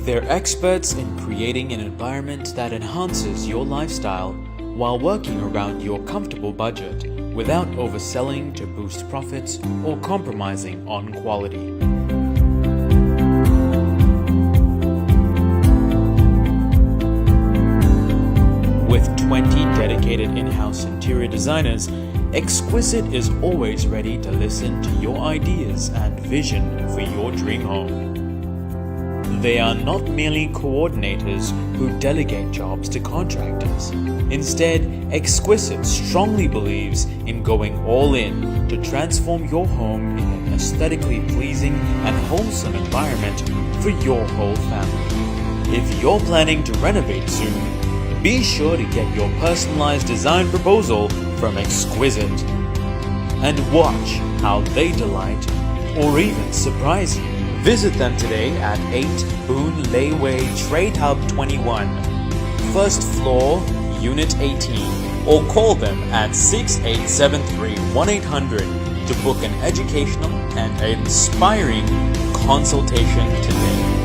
They're experts in creating an environment that enhances your lifestyle while working around your comfortable budget without overselling to boost profits or compromising on quality. With 20 dedicated in-house interior designers, EXQsite is always ready to listen to your ideas and vision for your dream home. They are not merely coordinators who delegate jobs to contractors. Instead, EXQsite strongly believes in going all in to transform your home in an aesthetically pleasing and wholesome environment for your whole family. If you're planning to renovate soon, be sure to get your personalized design proposal from EXQsite and watch how they delight or even surprise you. Visit them today at 8 Boon Lay Way, Trade Hub 21, first floor, Unit 18, or call them at 6873-1800 to book an educational and inspiring consultation today.